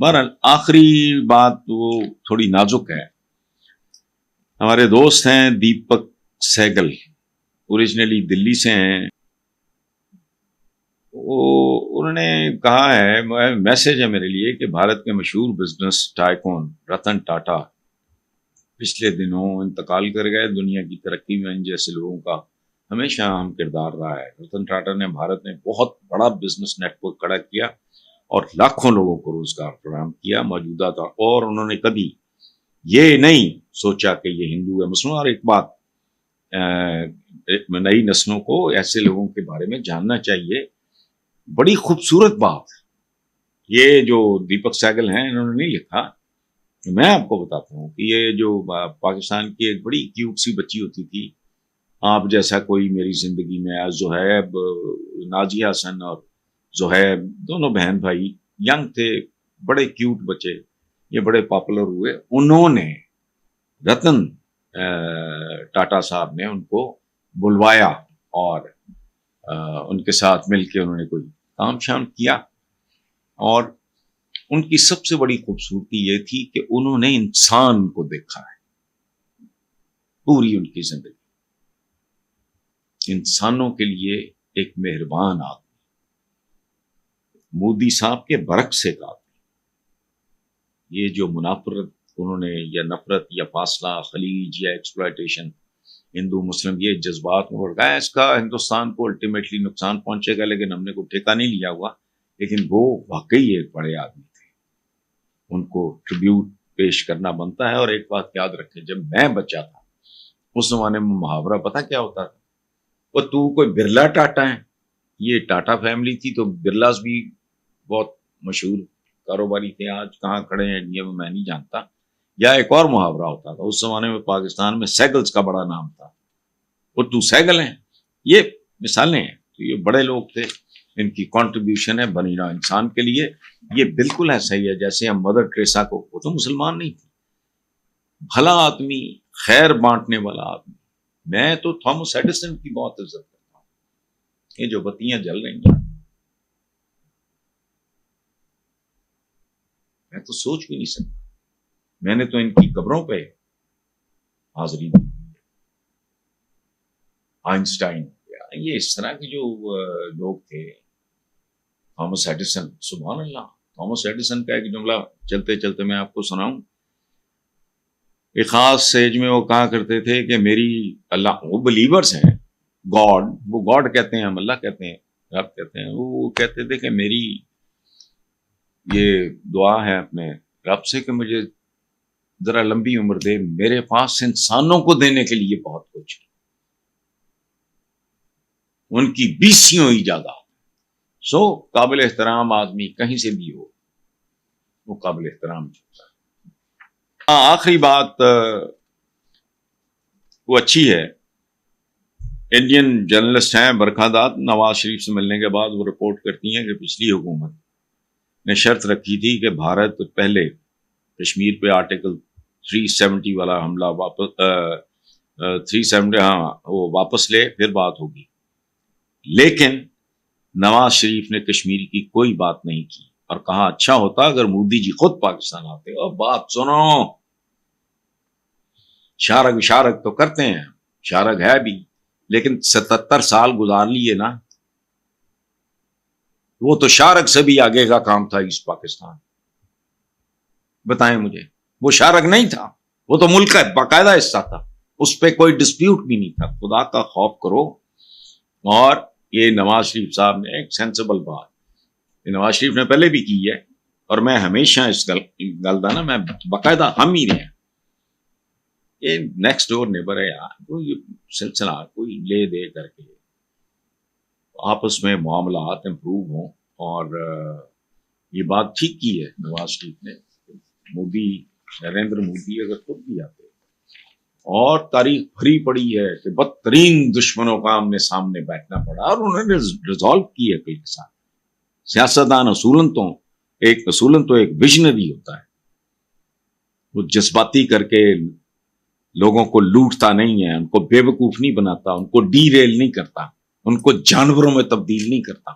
بہرحال آخری بات وہ تھوڑی نازک ہے. ہمارے دوست ہیں دیپک سہگل، اوریجنلی دلی سے ہیں. انہوں نے کہا ہے، میسج ہے میرے لیے، کہ بھارت کے مشہور بزنس ٹائکون رتن ٹاٹا پچھلے دنوں انتقال کر گئے. دنیا کی ترقی میں ان جیسے لوگوں کا ہمیشہ اہم کردار رہا ہے. رتن ٹاٹا نے بھارت میں بہت بڑا بزنس نیٹ ورک کھڑا کیا اور لاکھوں لوگوں کو روزگار فراہم کیا موجودہ تھا. اور انہوں نے کبھی یہ نہیں سوچا کہ یہ ہندو ہے مسلمان. اور ایک بات، نئی نسلوں کو ایسے لوگوں کے بارے میں جاننا چاہیے. بڑی خوبصورت بات یہ جو دیپک سہگل ہیں انہوں نے نہیں لکھا. میں آپ کو بتاتا ہوں کہ یہ جو پاکستان کی ایک بڑی کیوٹ سی بچی ہوتی تھی، آپ جیسا کوئی میری زندگی میں، زہیب، نازیہ حسن اور زہیب دونوں بہن بھائی ینگ تھے، بڑے کیوٹ بچے، یہ بڑے پاپولر ہوئے. انہوں نے رتن ٹاٹا صاحب نے ان کو بلوایا اور ان کے ساتھ مل کے انہوں نے کوئی کام شام کیا. اور ان کی سب سے بڑی خوبصورتی یہ تھی کہ انہوں نے انسان کو دیکھا ہے پوری ان کی زندگی. انسانوں کے لیے ایک مہربان آدمی، مودی صاحب کے برعکس ایک آدمی. یہ جو منافرت انہوں نے، یا نفرت یا فاصلہ، خلیج یا ایکسپلائٹیشن، ہندو مسلم، یہ جذبات میں بڑھ گیا، اس کا ہندوستان کو الٹیمیٹلی نقصان پہنچے گا. لیکن ہم نے کوئی ٹھیکہ نہیں لیا ہوا. لیکن وہ واقعی ایک بڑے آدمی تھے، ان کو ٹریبیوٹ پیش کرنا بنتا ہے. اور ایک بات یاد رکھیں، جب میں بچہ تھا اس زمانے میں محاورہ پتہ کیا ہوتا تھا؟ وہ تو کوئی برلا ٹاٹا ہے. یہ ٹاٹا فیملی تھی تو برلاز بھی بہت مشہور کاروباری تھے. آج کہاں کھڑے ہیں انڈیا میں نہیں جانتا. یا ایک اور محاورہ ہوتا تھا اس زمانے میں پاکستان میں، سیگلز کا بڑا نام تھا، وہ تو سیگل ہیں. یہ مثالیں ہیں. تو یہ بڑے لوگ تھے، ان کی کنٹریبیوشن ہے بنینا انسان کے لیے. یہ بالکل ایسا ہی ہے جیسے ہم مدر ٹریسا کو، وہ تو مسلمان نہیں تھی، بھلا آدمی، خیر بانٹنے والا آدمی. میں تو تھامس ایڈیسن کی بہت عزت کرتا ہوں. یہ جو بتیاں جل رہی ہیں میں تو سوچ بھی نہیں سکتا. میں نے تو ان کی قبروں پہ حاضری دی. آئنسٹائن، یہ اس طرح کے جو لوگ تھے، تھامس ایڈیسن، سبحان اللہ. تھامس ایڈیسن کا ایک جملہ چلتے چلتے میں آپ کو سناؤں. ایک خاص ایج میں وہ کہا کرتے تھے کہ میری اللہ، وہ بلیورز ہیں، گاڈ، وہ گاڈ کہتے ہیں، ہم اللہ کہتے ہیں، رب کہتے ہیں. وہ کہتے تھے کہ میری یہ دعا ہے اپنے رب سے کہ مجھے ذرا لمبی عمر دے، میرے پاس انسانوں کو دینے کے لیے بہت کچھ. ان کی 20 ایجادات. سو قابل احترام آدمی کہیں سے بھی ہو، وہ قابل احترام ہوتا ہے. آخری بات وہ اچھی ہے. انڈین جرنلسٹ ہیں برکھا دات، نواز شریف سے ملنے کے بعد وہ رپورٹ کرتی ہیں کہ پچھلی حکومت نے شرط رکھی تھی کہ بھارت پہلے کشمیر پہ آرٹیکل 370 والا حملہ واپس 370 وہ واپس لے، پھر بات ہوگی. لیکن نواز شریف نے کشمیر کی کوئی بات نہیں کی اور کہا اچھا ہوتا اگر مودی جی خود پاکستان آتے. اور بات سنو، شارگ تو کرتے ہیں، شارگ ہے بھی، لیکن 77 سال گزار لیے نا. وہ تو شارگ سے بھی آگے کا کام تھا ایسٹ پاکستان. بتائیں مجھے، وہ شارگ نہیں تھا، وہ تو ملک کا باقاعدہ حصہ تھا، اس پہ کوئی ڈسپیوٹ بھی نہیں تھا. خدا کا خوف کرو. اور یہ نواز شریف صاحب نے ایک سینسیبل بات، یہ نواز شریف نے پہلے بھی کی ہے، اور میں ہمیشہ اس گل دا نا، میں باقاعدہ ہم ہی رہے. یہ نیکسٹ ڈور نیبر ہے یار، کوئی سلسلہ کوئی لے دے کر کے آپس میں معاملات امپروو ہوں. اور یہ بات ٹھیک کی ہے نواز شریف نے. مودی، نریندر مودی اگر خود بھی آتے، اور تاریخ بھری پڑی ہے کہ بدترین دشمنوں کا آمنے سامنے بیٹھنا پڑا اور انہوں نے ریزالو کی ہے کئی کے ساتھ. سیاستدان اصولاً تو ایک ویژنری ہوتا ہے، وہ جذباتی کر کے لوگوں کو لوٹتا نہیں ہے، ان کو بے وقوف نہیں بناتا، ان کو ڈی ریل نہیں کرتا، ان کو جانوروں میں تبدیل نہیں کرتا.